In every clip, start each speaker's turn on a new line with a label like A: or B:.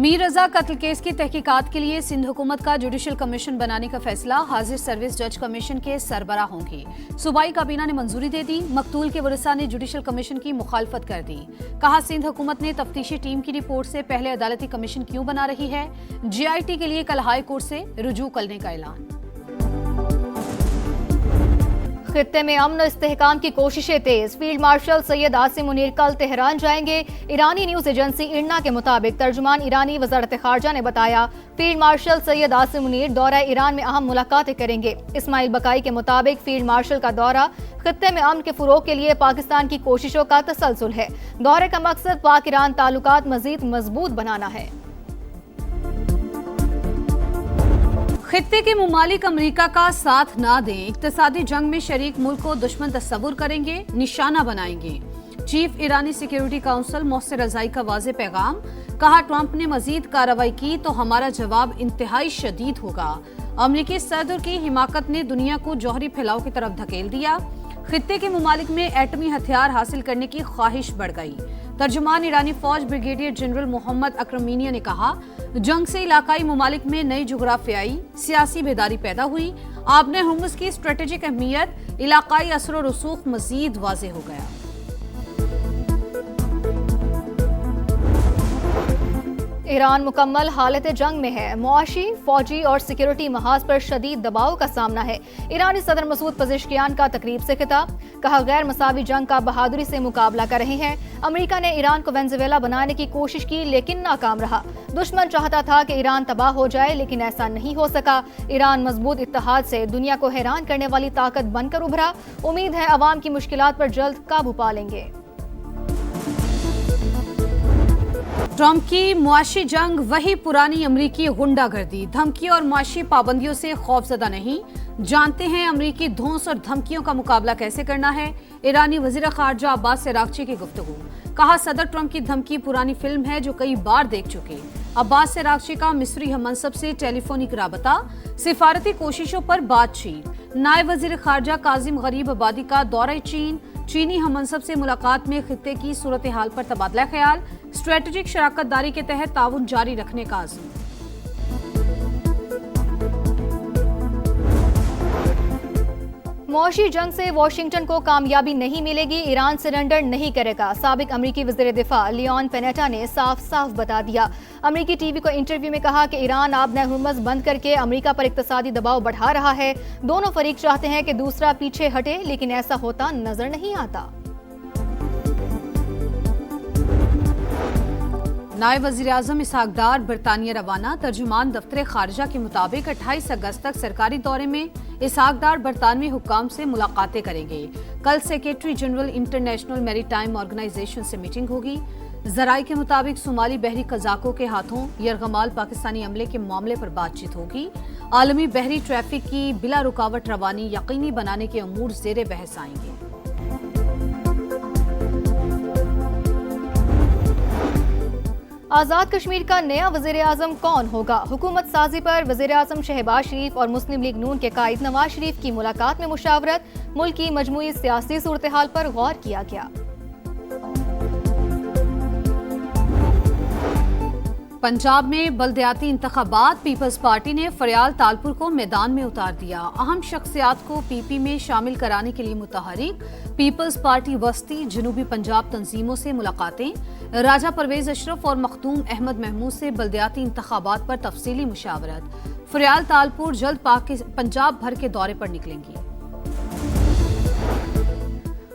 A: मीर रजा कत्ल केस की तहकीकात के लिए सिंध हुकूमत का जुडिशल कमीशन बनाने का फैसला हाजिर सर्विस जज कमीशन के सरबराह होंगे। सूबाई काबीना ने मंजूरी दे दी। मकतूल के वरिसा ने जुडिशल कमीशन की मुखालफत कर दी। कहा, सिंध हुकूमत ने तफ्तीशी टीम की रिपोर्ट से पहले अदालती कमीशन क्यों बना रही है। GIT के लिए कल हाई कोर्ट से रुजू करने का ऐलान।
B: खित्ते में अमन इस्तेहकाम की कोशिशें तेज। फील्ड मार्शल सैयद आसिम मुनीर कल तेहरान जाएंगे। ईरानी न्यूज एजेंसी इरना के मुताबिक तर्जुमान ईरानी वजारत खारजा ने बताया, फील्ड मार्शल सैयद आसिम मुनीर दौरा ईरान में अहम मुलाकातें करेंगे। इस्माइल बकाई के मुताबिक फील्ड मार्शल का दौरा खित्ते में अमन के फरोग के लिए पाकिस्तान की कोशिशों का तसलसल है। दौरे का मकसद पाक ईरान ताल्लुकात मजीद मजबूत बनाना है।
A: खित्ते के मुमालिक अमरीका का साथ ना दें, इक्तसादी जंग में शरीक मुल्क को दुश्मन तस्वुर करेंगे, निशाना बनाएंगे। चीफ ईरानी सिक्योरिटी काउंसिल मोहसिन रजाई का वाज़ेह पैगाम। कहा, ट्रंप ने मजीद कार्रवाई की तो हमारा जवाब इंतहाई शदीद होगा। अमरीकी सदर की हिमाकत ने दुनिया को जौहरी फैलाव की तरफ धकेल दिया। खित्ते के मुमालिक में एटमी हथियार हासिल करने की ख्वाहिश बढ़ गई। तर्जुमान ईरानी फौज ब्रिगेडियर जनरल मोहम्मद अकरमीनिया ने कहा, जंग से इलाकाई मुमालिक में नई जुग्राफियाई सियासी बेदारी पैदा हुई। आबने हुर्मुज़ की स्ट्रेटेजिक अहमियत, इलाकाई असर और रसूख मजीद वाज़ेह हो गया।
B: ईरान मुकम्मल हालत जंग में है। मुआशी, फौजी और सिक्योरिटी महाज पर शदीद दबाव का सामना है। ईरानी सदर मसूद पज़ेश्कियान का तकरीब से खिताब। कहा, गैर मसावी जंग का बहादुरी से मुकाबला कर रहे हैं। अमेरिका ने ईरान को वेनेजुएला बनाने की कोशिश की लेकिन नाकाम रहा। दुश्मन चाहता था कि ईरान तबाह हो जाए लेकिन ऐसा नहीं हो सका। ईरान मजबूत इत्तेहाद से दुनिया को हैरान करने वाली ताकत बनकर उभरा। उम्मीद है अवाम की मुश्किलात पर जल्द काबू पा लेंगे।
A: ट्रंप की मुआशी जंग वही पुरानी अमरीकी गुंडागर्दी, धमकी और मुआशी पाबंदियों से खौफजदा नहीं। जानते हैं अमरीकी धौंस और धमकियों का मुकाबला कैसे करना है। ईरानी वजीर खारजा अब्बास अरागची की गुफ्तगू। कहा, सदर ट्रंप की धमकी पुरानी फिल्म है जो कई बार देख चुके। अब्बास अरागची का मिस्री हममनसब से टेलीफोनिक राबता, सिफारती कोशिशों पर बातचीत। नायब वजीर खारजा काजिम गरीब आबादी का दौरा चीन, चीनी हममनसब से मुलाकात में खित्ते की सूरत हाल पर तबादला ख्याल। स्ट्रेटेजिक शराकत दारी के तहत ताउन जारी रखने का आज़म।
B: मुआशी जंग से वाशिंगटन को कामयाबी नहीं मिलेगी, ईरान सरेंडर नहीं करेगा। साबिक अमरीकी वज़ीर दिफा लियोन पेनेटा ने साफ साफ बता दिया। अमरीकी टीवी को इंटरव्यू में कहा कि ईरान आबने हुर्मुज़ बंद करके अमरीका पर इक्तसादी दबाव बढ़ा रहा है। दोनों फरीक चाहते हैं कि दूसरा पीछे हटे लेकिन ऐसा होता नजर नहीं आता।
A: नायब वज़ीर आज़म इसहाक डार बरतानिया रवाना। तर्जुमान दफ्तर खारजा के मुताबिक 28 अगस्त तक सरकारी दौरे में इसहाक डार बरतानवी हुक्काम से मुलाकातें करेंगे। कल secretary general international maritime organisation से मीटिंग होगी। जराई के मुताबिक सोमाली बहरी कजाकों के हाथों यरगमाल पाकिस्तानी अमले के मामले पर बातचीत होगी। आलमी बहरी ट्रैफिक की बिला रुकावट रवानी यकीनी बनाने के अमूर ज़ेरे बहस आएंगे।
B: आज़ाद कश्मीर का नया वज़ीर आज़म कौन होगा। हुकूमत साजी पर वज़ीर आज़म शहबाज शरीफ और मुस्लिम लीग नून के कायद नवाज शरीफ की मुलाकात में मुशावरत। मुल्क की मजमूई सियासी सूरत हाल पर गौर किया गया।
A: पंजाब में बल्दियाती इंतखाबात, पीपल्स पार्टी ने फरियाल तालपुर को मैदान में उतार दिया। अहम शख्सियात को PP में शामिल कराने के लिए मुतहरिक। पीपल्स पार्टी वस्ती जनूबी पंजाब तंजीमों से मुलाकातें। राजा परवेज अशरफ और मखदूम अहमद महमूद से बल्दियाती इंतखाबात पर तफसीली मुशावरत। फरियाल तालपुर जल्द पंजाब भर के दौरे पर निकलेंगी।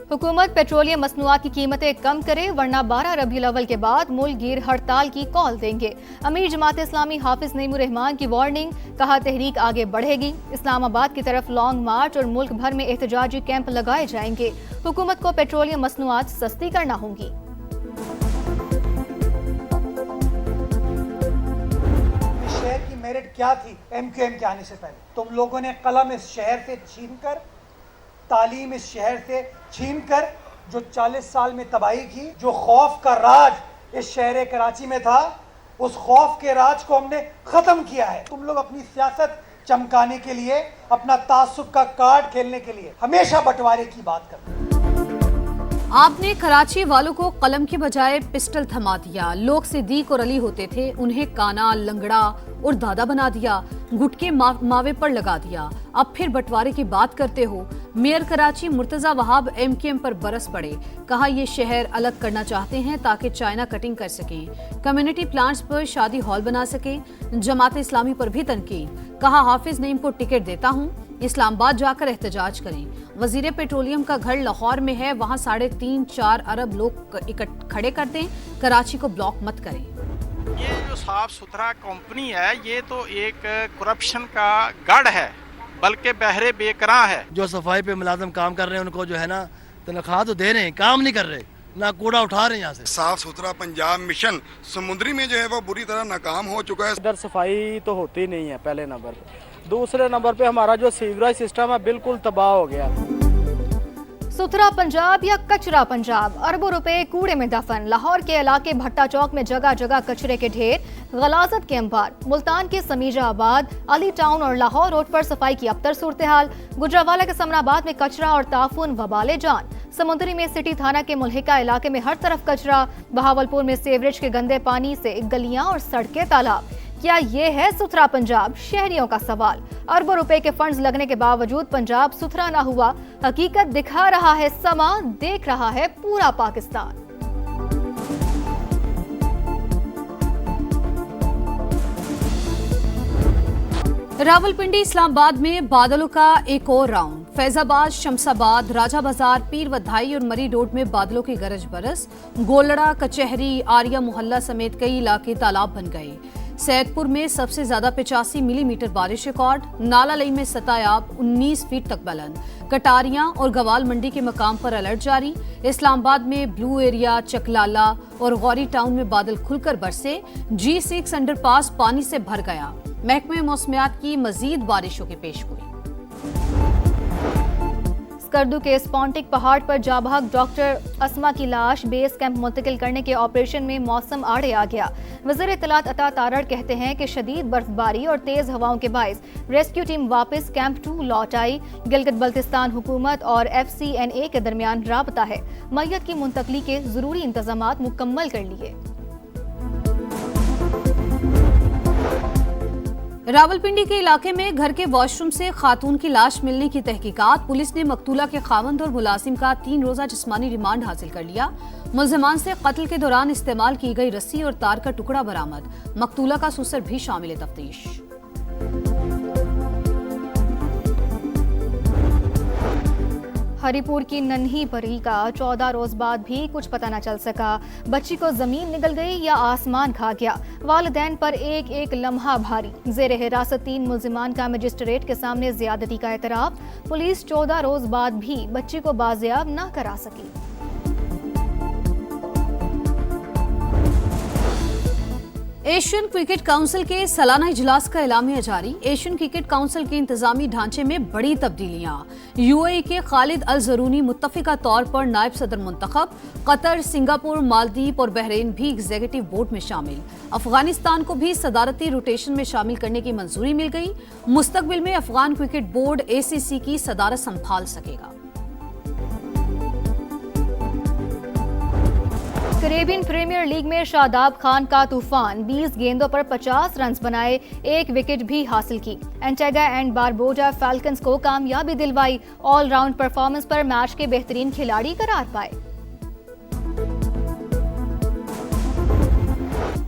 B: हुकूमत पेट्रोलियम मसनूआत की कीमतें कम करे वरना 12 रबीउल अव्वल के बाद मुल्क गिर हड़ताल की कॉल देंगे। अमीर जमात इस्लामी हाफिज नईमुर रहमान की वार्निंग। कहा, तहरीक आगे बढ़ेगी। इस्लामाबाद की तरफ लॉन्ग मार्च और मुल्क भर में एहतजाजी कैंप लगाए जाएंगे। हुकूमत को पेट्रोलियम मसनूआत सस्ती करना होंगी।
C: शहर की मेरिट क्या थी MQM के आने से पहले? तुम लोगों ने कलम इस शहर से छीनकर, तालीम इस शहर से छीनकर जो 40 साल में तबाही की, जो खौफ का राज इस शहर कराची में था, उस खौफ के राज को हमने खत्म किया है। तुम लोग अपनी सियासत चमकाने के लिए, अपना तासुब का कार्ड खेलने के लिए हमेशा बंटवारे की बात करते हैं।
A: आपने कराची वालों को कलम के बजाय पिस्टल थमा दिया। लोग सिद्दीक और अली होते थे, उन्हें काना, लंगड़ा और दादा बना दिया, गुटके मावे पर लगा दिया। अब फिर बंटवारे की बात करते हो। मेयर कराची मुर्तजा वहाब एमकेएम पर बरस पड़े। कहा ये शहर अलग करना चाहते हैं ताकि चाइना कटिंग कर सकें, कम्युनिटी प्लांट्स पर शादी हॉल बना सकें। जमात इस्लामी पर भी तनकीद। कहा हाफिज नईम को टिकट देता हूं, इस्लामाबाद जाकर एहतजाज करें। वजीर पेट्रोलियम का घर लाहौर में है, वहां 3.5-4 अरब लोग खड़े कर दें, कराची को ब्लॉक मत करें।
D: ये जो साफ सुथरा कंपनी है, ये तो एक करप्शन का गढ़ है, बल्कि बहरे बेकरा है।
E: जो सफाई पे मुलाजम काम कर रहे हैं उनको जो है ना तनख्वाह तो दे रहे हैं, काम नहीं कर रहे, ना कूड़ा उठा रहे हैं यहाँ से।
F: साफ सुथरा पंजाब मिशन समुद्री में जो है वो बुरी तरह नाकाम हो चुका है।
G: इधर सफाई तो होती नहीं है पहले नंबर पे। दूसरे नंबर पे हमारा जो सीवरेज सिस्टम है बिल्कुल तबाह हो गया।
B: सुथरा पंजाब या कचरा पंजाब, अरबों रुपए कूड़े में दफन। लाहौर के इलाके भट्टा चौक में जगह जगह कचरे के ढेर, गलाजत के अंबार। मुल्तान के समीजा आबाद, अली टाउन और लाहौर रोड पर सफाई की अबतर सूरत हाल। गुजरावाला के समनाबाद में कचरा और ताफून वबाले जान। समुद्री में सिटी थाना के मुल्हिका इलाके में हर तरफ कचरा। बहावलपुर में सीवरेज के गंदे पानी से गलियां और सड़कें तालाब। क्या ये है सुथरा पंजाब? शहरियों का सवाल। अरबों रुपए के फंड्स लगने के बावजूद पंजाब सुथरा ना हुआ। हकीकत दिखा रहा है समा, देख रहा है पूरा पाकिस्तान।
A: रावलपिंडी इस्लामाबाद में बादलों का एक और राउंड। फैजाबाद, शमसाबाद, राजा बाजार, पीर वधाई और मरी रोड में बादलों की गरज बरस। गोलड़ा, कचहरी, आर्या मोहल्ला समेत कई इलाके तालाब बन गए। सैदपुर में सबसे ज्यादा 85 मिलीमीटर बारिश रिकॉर्ड। नाला लई में सतायाब 19 फीट तक बुलंद। कटारियां और गवाल मंडी के मकाम पर अलर्ट जारी। इस्लामाबाद में ब्लू एरिया, चकलाला और गौरी टाउन में बादल खुलकर बरसे। G6 अंडरपास पानी से भर गया। महकमे मौसमियात की मजीद बारिशों की पेशगोई।
B: स्कर्दू के स्पॉन्टिक पहाड़ पर जाबाग डॉक्टर अस्मा की लाश बेस कैंप मुंतकिल करने के ऑपरेशन में मौसम आड़े आ गया। वज़ीर इत्तलात अता तारड़ कहते हैं कि शदीद बर्फबारी और तेज हवाओं के बायस रेस्क्यू टीम वापस कैंप 2 लौट आई। गिलगित बल्तिस्तान हुकूमत और FCNA के दरमियान राबता है। मैयत की मुंतकली के जरूरी इंतजामात मुकम्मल कर लिए।
A: रावलपिंडी के इलाके में घर के वॉशरूम से खातून की लाश मिलने की तहकीकात। पुलिस ने मकतूला के खावंद और मुलाजिम का 3 रोजा जिस्मानी रिमांड हासिल कर लिया। मुलजमान से कत्ल के दौरान इस्तेमाल की गई रस्सी और तार का टुकड़ा बरामद। मकतूला का सुसर भी शामिल तफ्तीश।
B: हरिपुर की नन्ही परी का 14 रोज बाद भी कुछ पता न चल सका। बच्ची को जमीन निगल गई या आसमान खा गया। वालिदैन पर एक एक लम्हा भारी। जेर हिरासत 3 मुल्जिमान का मजिस्ट्रेट के सामने ज्यादती का एतराफ। पुलिस 14 रोज बाद भी बच्ची को बाजियाब न करा सकी।
A: एशियन क्रिकेट काउंसिल के सालाना इजलास का एलामिया जारी। एशियन क्रिकेट काउंसिल के इंतजामी ढांचे में बड़ी तब्दीलियां। UAE के खालिद अल जरूनी मुत्तफिका तौर पर नायब सदर मुंतखब। कतर, सिंगापुर, मालदीव और बहरीन भी एग्जीक्यूटिव बोर्ड में शामिल। अफगानिस्तान को भी सदारती रोटेशन में शामिल करने की मंजूरी मिल गई। मुस्तकबिल में अफगान क्रिकेट बोर्ड ACC की सदारत संभाल सकेगा।
B: कैरेबियन प्रीमियर लीग में शादाब खान का तूफान। 20 गेंदों पर 50 रन बनाए, 1 विकेट भी हासिल की। एंटीगा एंड बारबोडा फैल्कन्स को कामयाबी दिलवाई। ऑलराउंड परफॉर्मेंस पर मैच के बेहतरीन खिलाड़ी करार पाए।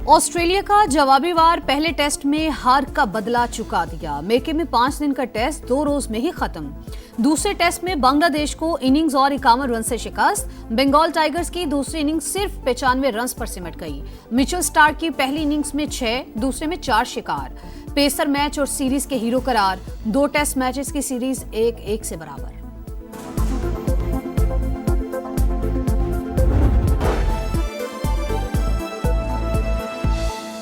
A: ऑस्ट्रेलिया का जवाबी वार पहले टेस्ट में हार का बदला चुका दिया। मेके में 5 दिन का टेस्ट 2 रोज में ही खत्म। दूसरे टेस्ट में बांग्लादेश को इनिंग्स और 51 रन से शिकस्त। बंगाल टाइगर्स की दूसरी इनिंग्स सिर्फ 95 रन पर सिमट गई। मिचेल स्टार्क की पहली इनिंग्स में 6, दूसरे में 4 शिकार। पेसर मैच और सीरीज के हीरो करार। 2 टेस्ट मैचेस की सीरीज 1-1 से बराबर।